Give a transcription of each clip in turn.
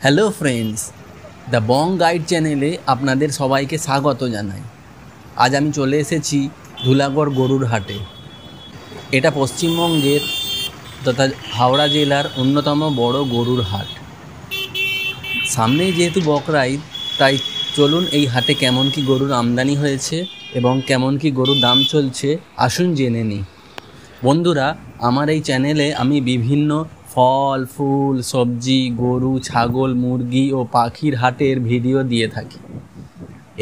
Hello friends, the Bong guide চ্যানেলে আপনাদের সবাইকে স্বাগত জানাই। আজ আমি চলে এসেছি ধুলাগড় গরুর হাটে। এটা পশ্চিমবঙ্গের তথা হাওড়া জেলার অন্যতম বড় গরুর হাট। সামনেই যেহেতু বকরাইদ, তাই চলুন এই হাটে কেমন কি গরুর আমদানি হয়েছে এবং কেমন কি গরুর দাম চলছে আসুন জেনে নিই। বন্ধুরা, আমার এই চ্যানেলে আমি বিভিন্ন ফল, ফুল, সবজি, গরু, ছাগল, মুরগি ও পাখির হাটের ভিডিও দিয়ে থাকি।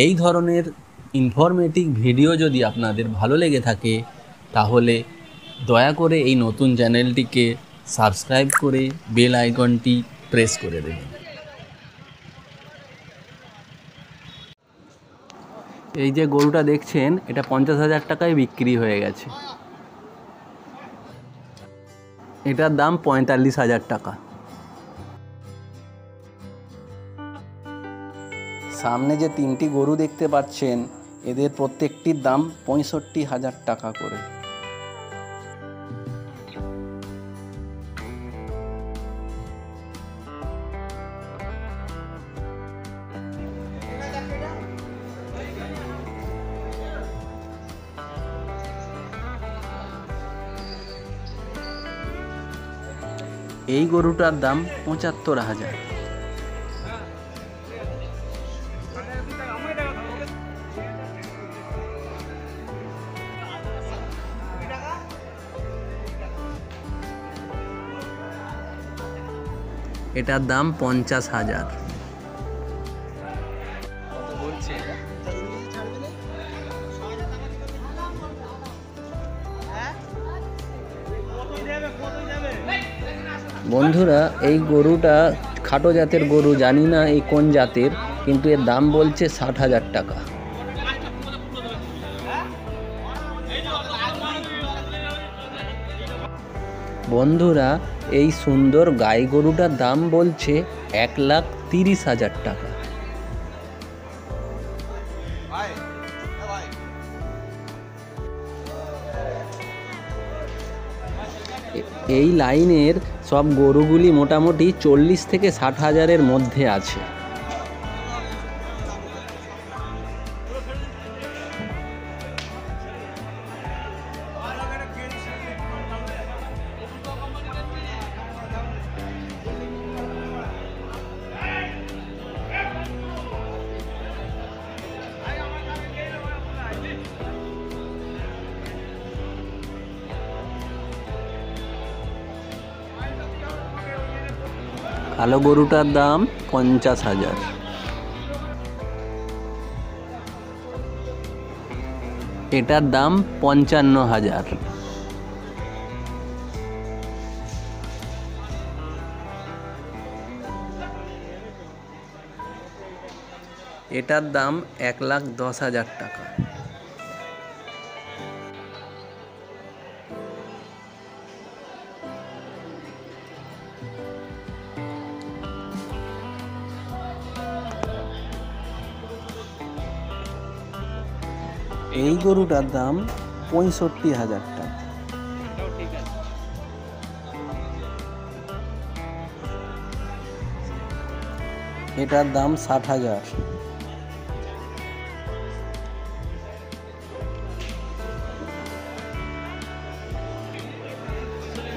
এই ধরনের ইনফরমেটিভ ভিডিও যদি আপনাদের ভালো লেগে থাকে তাহলে দয়া করে এই নতুন চ্যানেলটিকে সাবস্ক্রাইব করে বেল আইকনটি প্রেস করে দেবেন। এই যে গরুটা দেখছেন, এটা 50,000 টাকায় বিক্রি হয়ে গেছে। এটার দাম 45,000 টাকা। সামনে যে তিনটি গরু দেখতে পাচ্ছেন, এদের প্রত্যেকটির দাম 65,000 টাকা করে। এই গরুটার দাম 75,000। এটার দাম 50,000। বন্ধুরা, এই গরুটা খাটো জাতের গরু, জানি না এই কোন জাতের, কিন্তু এর দাম বলছে 60,000 টাকা। বন্ধুরা, এই সুন্দর গাই গরুটার দাম বলছে 1,30,000 টাকা। এই লাইনের সব গরুগুলি মোটামুটি 40 থেকে 60,000-এর মধ্যে আছে। কালো গরুটার দাম 50,000। এটার দাম 55,000। এটার দাম 1,10,000 টাকা। এই গরুটার দাম 65,000 টাকা। এটার দাম 60,000।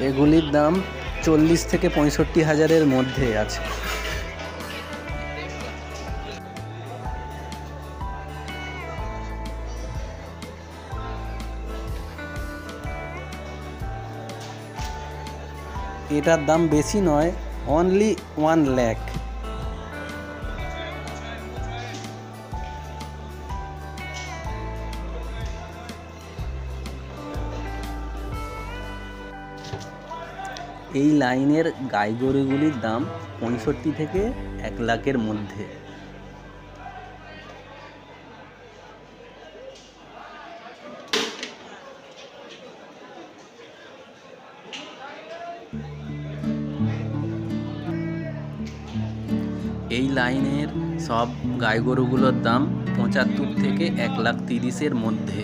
এগুলির দাম 40 থেকে 65,000-এর মধ্যে আছে। এটার দাম বেশি নয়, অনলি 1 লাখ। এই লাইনের গাই গরুগুলির দাম 65 থেকে 1 লাখের মধ্যে। এই লাইনের সব গাই গরুগুলোর দাম 75 থেকে 1,30,000-এর মধ্যে।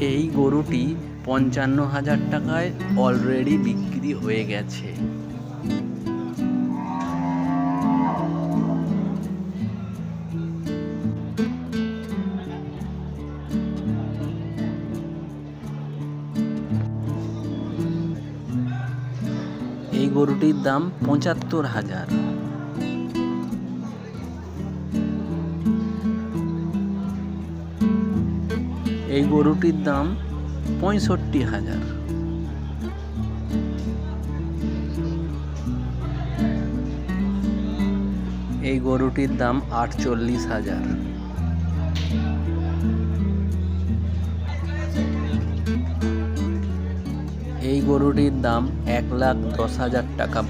এই গরুটি 55,000 টাকায় অলরেডি বিক্রি হয়ে গেছে। এই গরুটির দাম 75,000। এই গরুটির দাম 65,000। এই গরুটির দাম 48,000। এই গরুটির দাম 1,10,000 টাকা।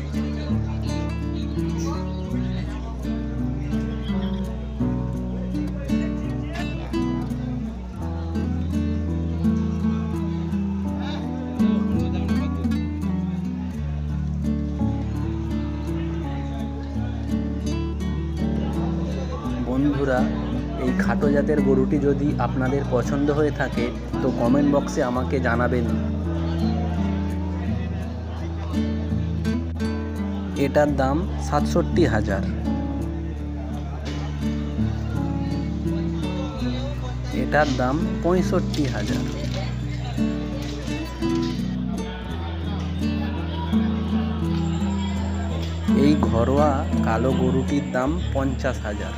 বন্ধুরা, এই খাটো জাতের গরুটি যদি আপনাদের পছন্দ হয়ে থাকে তো কমেন্ট বক্সে আমাকে জানাবেন। এটার দাম 67,000। এটার দাম 65,000। এই ঘরোয়া কালো গরুটির দাম 50,000।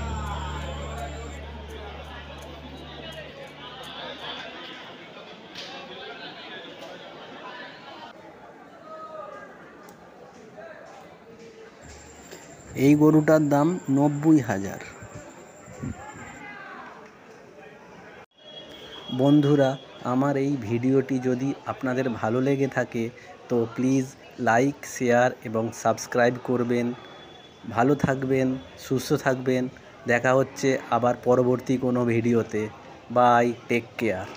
এই গরুটার দাম 90,000। বন্ধুরা, আমার এই ভিডিওটি যদি আপনাদের ভালো লেগে থাকে তো প্লিজ লাইক, শেয়ার এবং সাবস্ক্রাইব করবেন। ভালো থাকবেন, সুস্থ থাকবেন। দেখা হচ্ছে আবার পরবর্তী কোনো ভিডিওতে। Bye, take care.